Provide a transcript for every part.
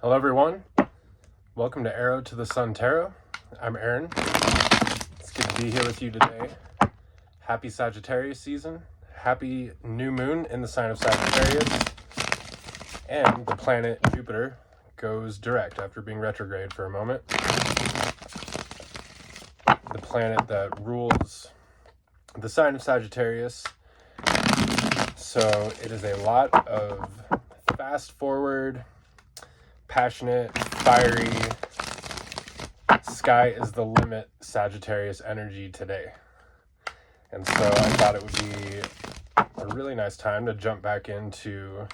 Hello everyone, welcome to Arrow to the Sun Tarot. I'm Aaron. It's good to be here with you today. Happy Sagittarius season, happy new moon in the sign of Sagittarius, and the planet Jupiter goes direct after being retrograde for a moment. The planet that rules the sign of Sagittarius, so it is a lot of fast forward, passionate, fiery, sky is the limit Sagittarius energy today. And so I thought it would be a really nice time to jump back into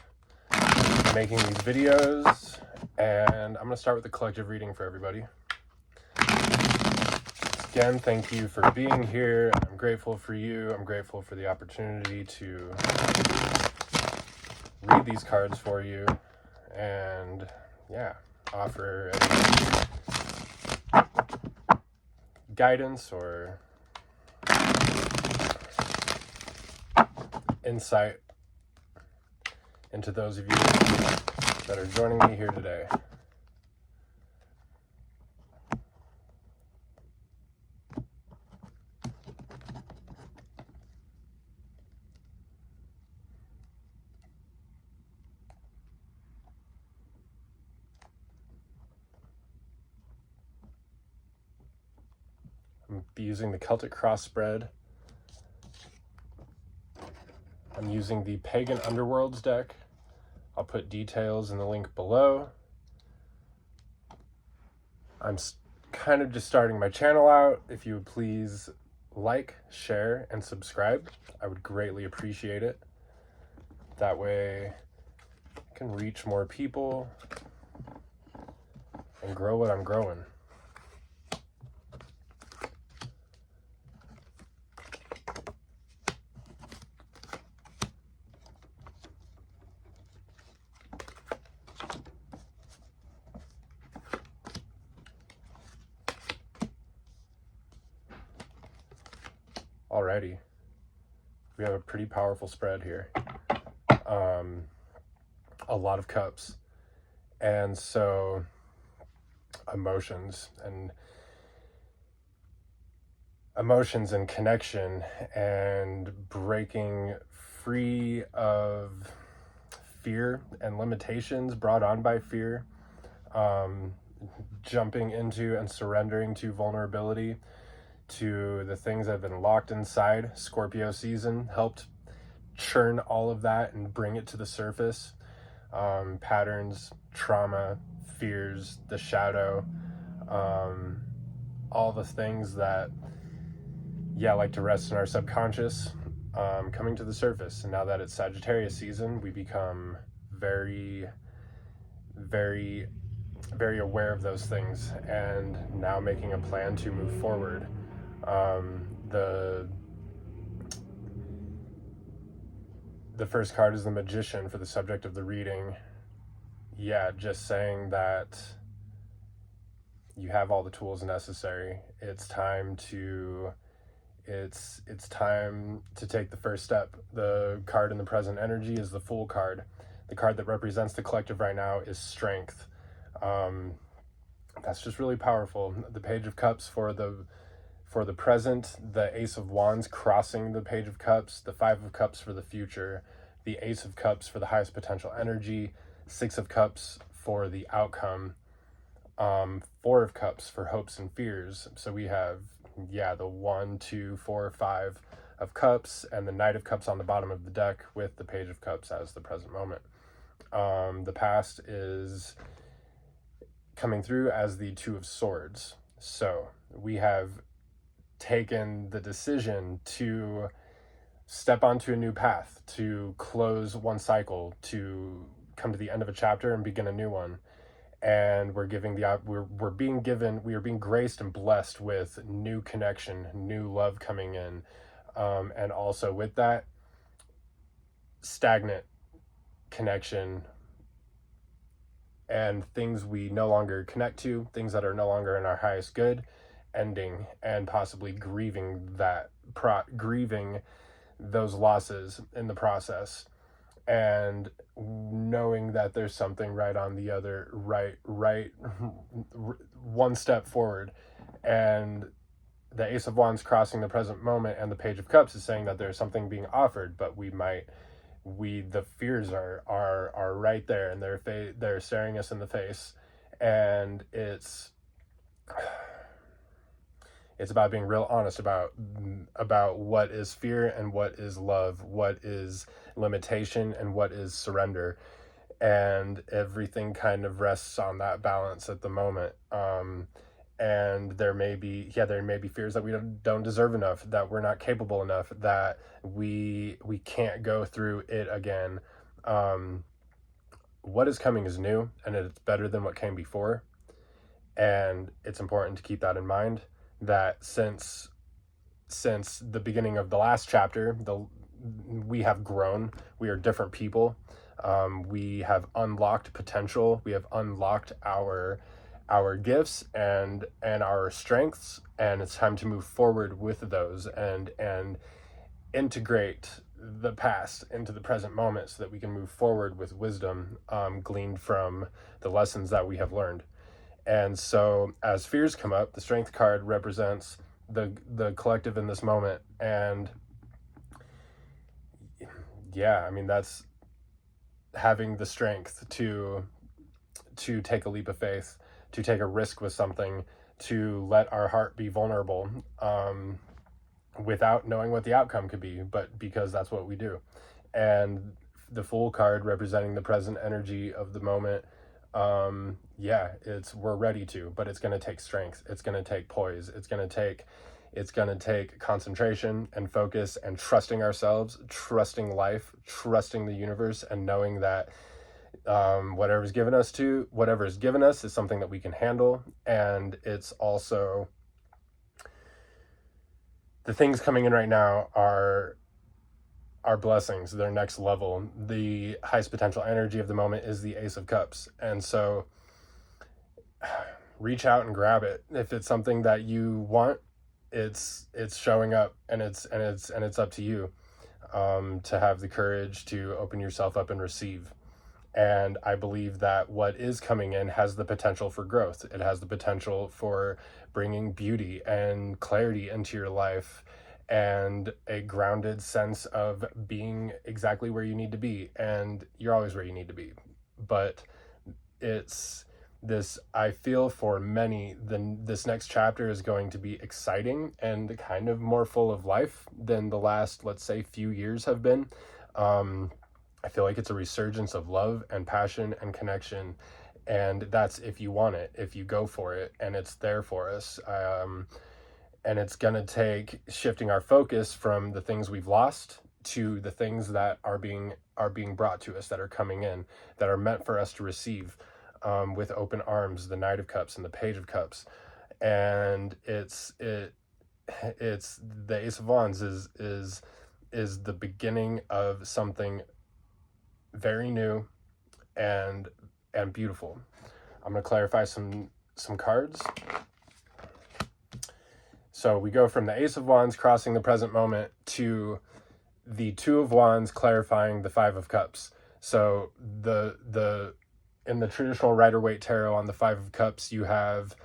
making these videos. And I'm going to start with a collective reading for everybody. Again, thank you for being here. I'm grateful for you. I'm grateful for the opportunity to read these cards for you. And offer any guidance or insight into those of you that are joining me here today. I'm using the Celtic Cross spread. I'm using the Pagan Underworlds deck. I'll put details in the link below. I'm kind of just starting my channel out. If you would please like, share, and subscribe, I would greatly appreciate it. That way I can reach more people and grow what I'm growing. Alrighty, we have a pretty powerful spread here. A lot of cups, and so emotions and connection and breaking free of fear and limitations brought on by fear, jumping into and surrendering to vulnerability, to the things that have been locked inside. Scorpio season helped churn all of that and bring it to the surface. Patterns, trauma, fears, the shadow, all the things that like to rest in our subconscious, coming to the surface. And now that it's Sagittarius season, we become very, very, very aware of those things, and now making a plan to move forward. The first card is the Magician for the subject of the reading. Just saying that you have all the tools necessary. It's time to take the first step. The card in the present energy is the Fool card. The card that represents the collective right now is Strength. That's just really powerful. The Page of Cups for the present, the Ace of Wands crossing the Page of Cups, the Five of Cups for the future, the Ace of Cups for the highest potential energy, Six of Cups for the outcome, Four of Cups for hopes and fears. So we have, the 1, 2, 4, 5 of Cups, and the Knight of Cups on the bottom of the deck with the Page of Cups as the present moment. The past is coming through as the Two of Swords. So we have taken the decision to step onto a new path, to close one cycle, to come to the end of a chapter and begin a new one. And we are being graced and blessed with new connection, new love coming in, and also with that, stagnant connection and things we no longer connect to, things that are no longer in our highest good, ending and possibly grieving those losses in the process. and knowing that there's something right on the other, right one step forward. And the Ace of Wands crossing the present moment and the Page of Cups is saying that there's something being offered, but the fears are right there, and they're staring us in the face. And it's about being real honest about what is fear and what is love, what is limitation and what is surrender. And everything kind of rests on that balance at the moment. And there may be fears that we don't deserve enough, that we're not capable enough, that we can't go through it again. What is coming is new, and it's better than what came before. And it's important to keep that in mind, that since the beginning of the last chapter, we have grown. We are different people. We have unlocked potential. We have unlocked our gifts and our strengths, and it's time to move forward with those and integrate the past into the present moment so that we can move forward with wisdom gleaned from the lessons that we have learned. And so as fears come up, the Strength card represents the collective in this moment. And yeah, I mean, that's having the strength to take a leap of faith, to take a risk with something, to let our heart be vulnerable, without knowing what the outcome could be, but because that's what we do. And the Fool card representing the present energy of the moment. We're ready to, but it's going to take strength. It's going to take poise. It's going to take concentration and focus and trusting ourselves, trusting life, trusting the universe, and knowing that whatever is given us is something that we can handle. And it's also, the things coming in right now are blessings. They're next level. The highest potential energy of the moment is the Ace of Cups. And so reach out and grab it. If it's something that you want, it's showing up, and it's up to you to have the courage to open yourself up and receive. And I believe that what is coming in has the potential for growth. It has the potential for bringing beauty and clarity into your life, and a grounded sense of being exactly where you need to be. And you're always where you need to be. But it's this, I feel for many, this next chapter is going to be exciting and kind of more full of life than the last, let's say, few years have been. I feel like it's a resurgence of love and passion and connection. And that's if you want it, if you go for it, and it's there for us. And it's going to take shifting our focus from the things we've lost to the things that are being brought to us, that are coming in, that are meant for us to receive with open arms, the Knight of Cups and the Page of Cups. And it's the Ace of Wands is the beginning of something very new and beautiful. I'm going to clarify some cards. So we go from the Ace of Wands crossing the present moment to the Two of Wands clarifying the Five of Cups. So in the traditional Rider-Waite tarot, on the Five of Cups, you have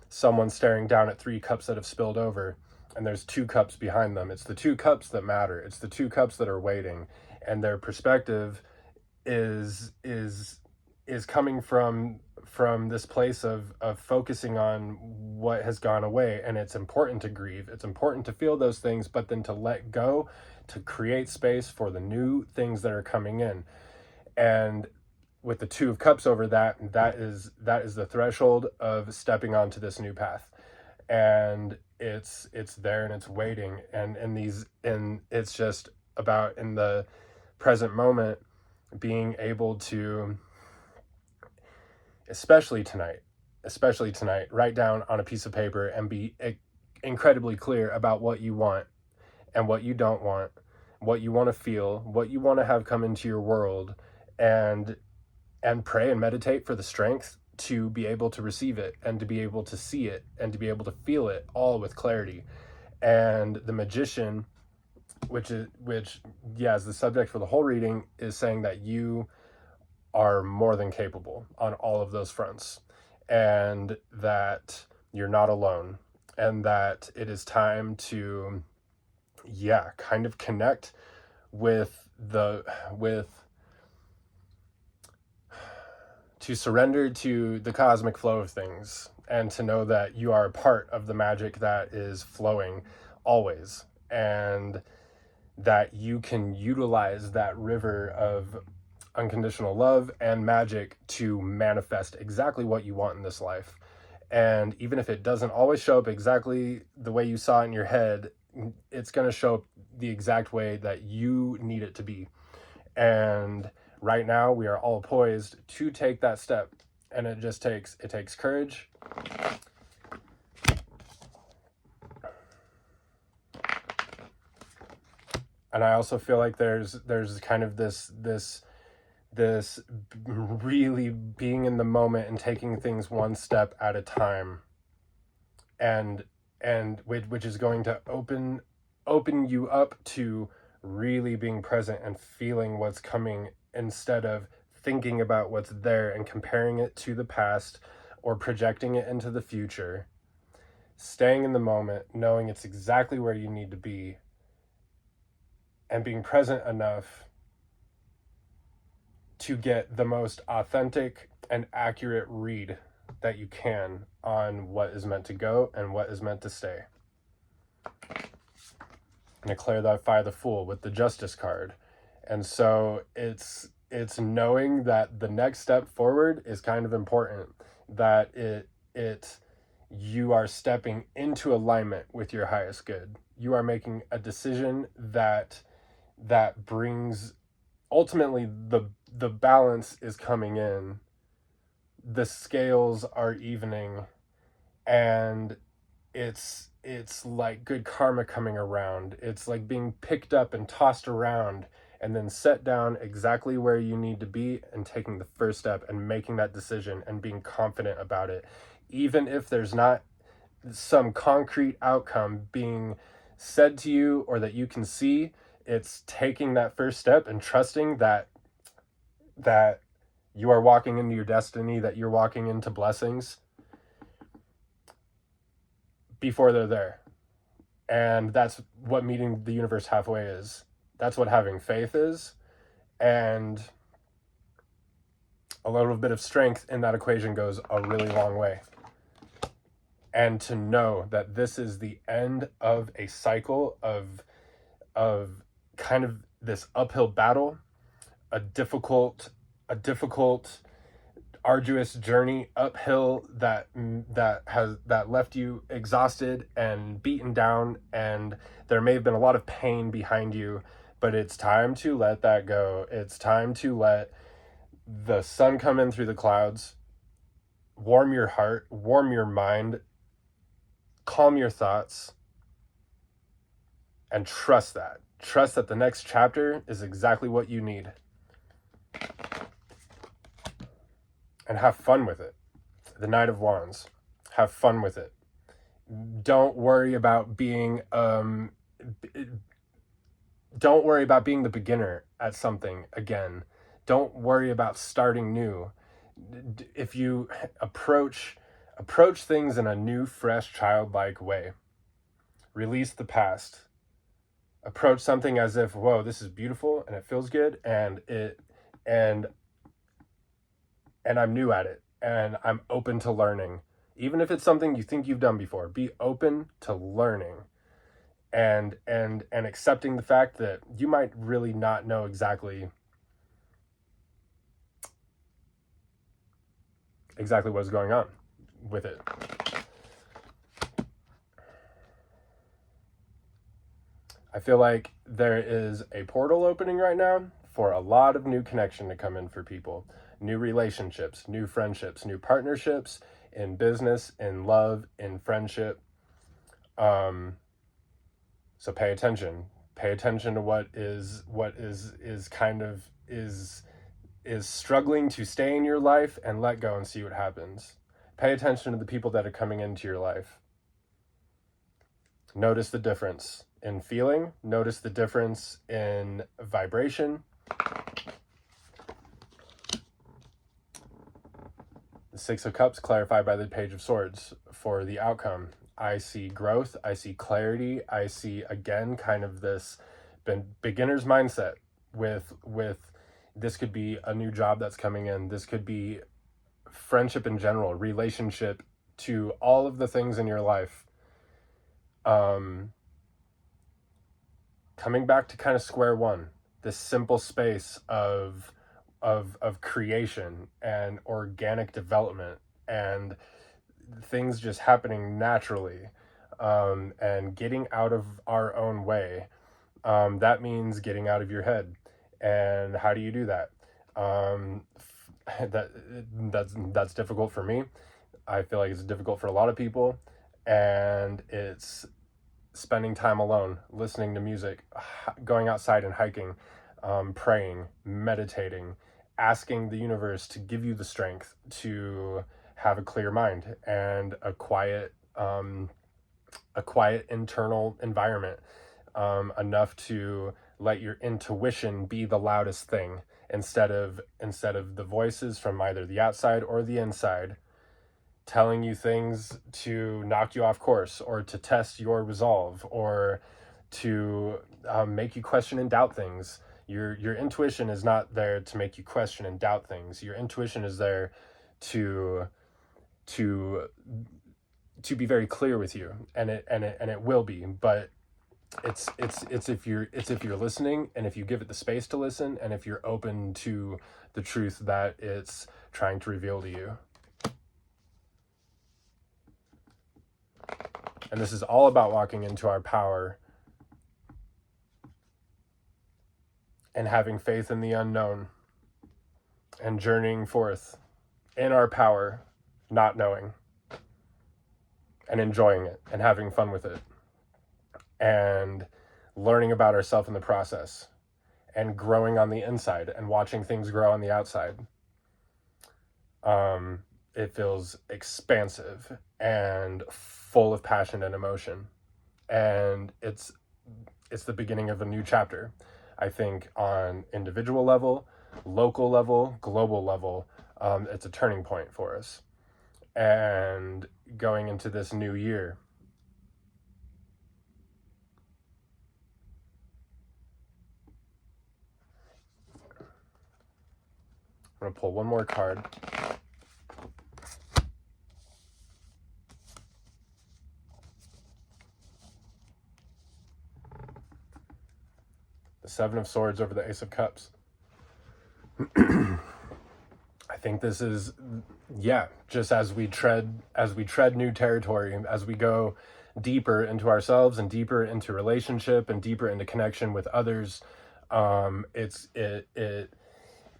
someone staring down at 3 cups that have spilled over, and there's 2 cups behind them. It's the 2 cups that matter. It's the 2 cups that are waiting, and their perspective is coming from this place of focusing on what has gone away. And it's important to grieve. It's important to feel those things, but then to let go, to create space for the new things that are coming in. And with the Two of Cups over that is the threshold of stepping onto this new path. And it's there and it's waiting. And it's just about, in the present moment, being able to, especially tonight, write down on a piece of paper and be incredibly clear about what you want and what you don't want, what you want to feel, what you want to have come into your world, and pray and meditate for the strength to be able to receive it, and to be able to see it, and to be able to feel it all with clarity. And the Magician is the subject for the whole reading, is saying that you are more than capable on all of those fronts, and that you're not alone, and that it is time to, kind of connect to surrender to the cosmic flow of things, and to know that you are a part of the magic that is flowing always, and that you can utilize that river of unconditional love and magic to manifest exactly what you want in this life. And even if it doesn't always show up exactly the way you saw it in your head, it's going to show up the exact way that you need it to be. And right now we are all poised to take that step, and it takes courage. And I also feel like there's kind of this really being in the moment and taking things one step at a time, and which is going to open you up to really being present and feeling what's coming, instead of thinking about what's there and comparing it to the past or projecting it into the future. Staying in the moment, knowing it's exactly where you need to be, and being present enough to get the most authentic and accurate read that you can on what is meant to go and what is meant to stay. And I clarify the Fool with the Justice card. And so it's knowing that the next step forward is kind of important, that you are stepping into alignment with your highest good. You are making a decision that brings, ultimately, the balance is coming in, the scales are evening, and it's like good karma coming around. It's like being picked up and tossed around and then set down exactly where you need to be, and taking the first step and making that decision and being confident about it, even if there's not some concrete outcome being said to you or that you can see. It's taking that first step and trusting that you are walking into your destiny, that you're walking into blessings before they're there. And that's what meeting the universe halfway is. That's what having faith is. And a little bit of strength in that equation goes a really long way. And to know that this is the end of a cycle of kind of this uphill battle, a difficult, arduous journey uphill that left you exhausted and beaten down, and there may have been a lot of pain behind you, but it's time to let that go. It's time to let the sun come in through the clouds, warm your heart, warm your mind, calm your thoughts, and trust that the next chapter is exactly what you need. And have fun with it. The Knight of Wands. Have fun with it. Don't worry about being the beginner at something again. Don't worry about starting new. If you approach things in a new, fresh, childlike way, release the past. Approach something as if, whoa, this is beautiful and it feels good, and I'm new at it, and I'm open to learning. Even if it's something you think you've done before, be open to learning, and accepting the fact that you might really not know exactly what's going on with it. I feel like there is a portal opening right now for a lot of new connection to come in for people. New relationships, new friendships, new partnerships in business, in love, in friendship. So pay attention. Pay attention to what is struggling to stay in your life, and let go and see what happens. Pay attention to the people that are coming into your life. Notice the difference. in feeling. Notice the difference in vibration. The Six of Cups clarified by the Page of Swords for the outcome. I see growth, I see clarity, I see, again, kind of this beginner's mindset with this could be a new job that's coming in. This could be friendship in general, relationship, to all of the things in your life. Coming back to kind of square one, this simple space of creation and organic development and things just happening naturally, and getting out of our own way. That means getting out of your head. And how do you do that? That's difficult for me. I feel like it's difficult for a lot of people, and it's spending time alone, listening to music, going outside and hiking, praying, meditating, asking the universe to give you the strength to have a clear mind and a quiet internal environment, enough to let your intuition be the loudest thing instead of the voices from either the outside or the inside telling you things to knock you off course or to test your resolve or to make you question and doubt things. Your intuition is not there to make you question and doubt things. Your intuition is there to be very clear with you, and it will be. But it's if you're listening, and if you give it the space to listen, and if you're open to the truth that it's trying to reveal to you. And this is all about walking into our power and having faith in the unknown and journeying forth in our power, not knowing, and enjoying it and having fun with it and learning about ourselves in the process and growing on the inside and watching things grow on the outside. It feels expansive and full of passion and emotion, and it's the beginning of a new chapter. I think on individual level, local level, global level, it's a turning point for us. And going into this new year, I'm going to pull one more card. The Seven of Swords over the Ace of Cups. I think this is, just as we tread new territory, as we go deeper into ourselves and deeper into relationship and deeper into connection with others, it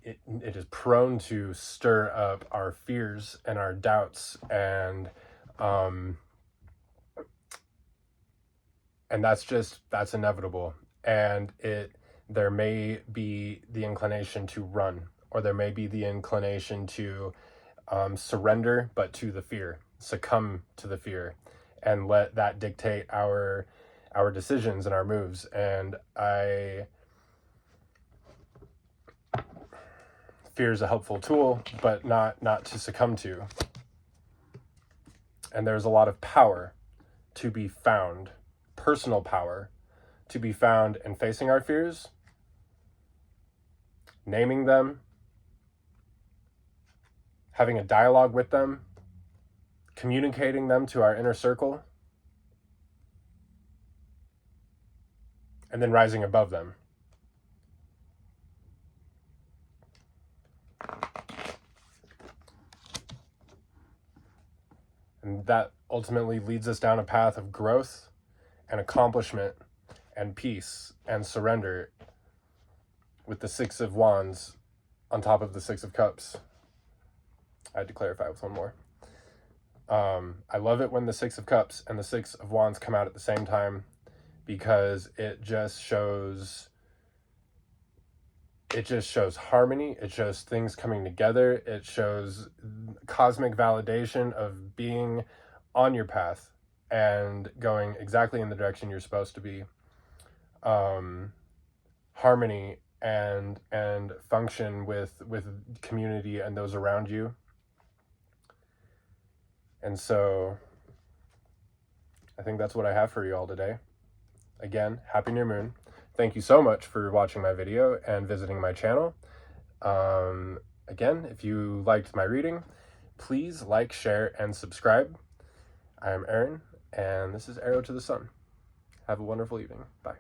is prone to stir up our fears and our doubts, and that's inevitable. And there may be the inclination to run, or there may be the inclination to surrender, but to the fear, succumb to the fear, and let that dictate our decisions and our moves. And fear is a helpful tool, but not to succumb to. And there's a lot of power to be found, personal power to be found in facing our fears, naming them, having a dialogue with them, communicating them to our inner circle, and then rising above them. And that ultimately leads us down a path of growth and accomplishment and peace and surrender, with the Six of Wands on top of the Six of Cups. I had to clarify with one more. I love it when the Six of Cups and the Six of Wands come out at the same time, because it just shows harmony. It shows things coming together. It shows cosmic validation of being on your path and going exactly in the direction you're supposed to be. harmony and function with community and those around you. And so I think that's what I have for you all today. Again, happy new moon. Thank you so much for watching my video and visiting my channel. Again, if you liked my reading, please like, share, and subscribe. I am Aaron, and this is Arrow to the Sun. Have a wonderful evening. Bye.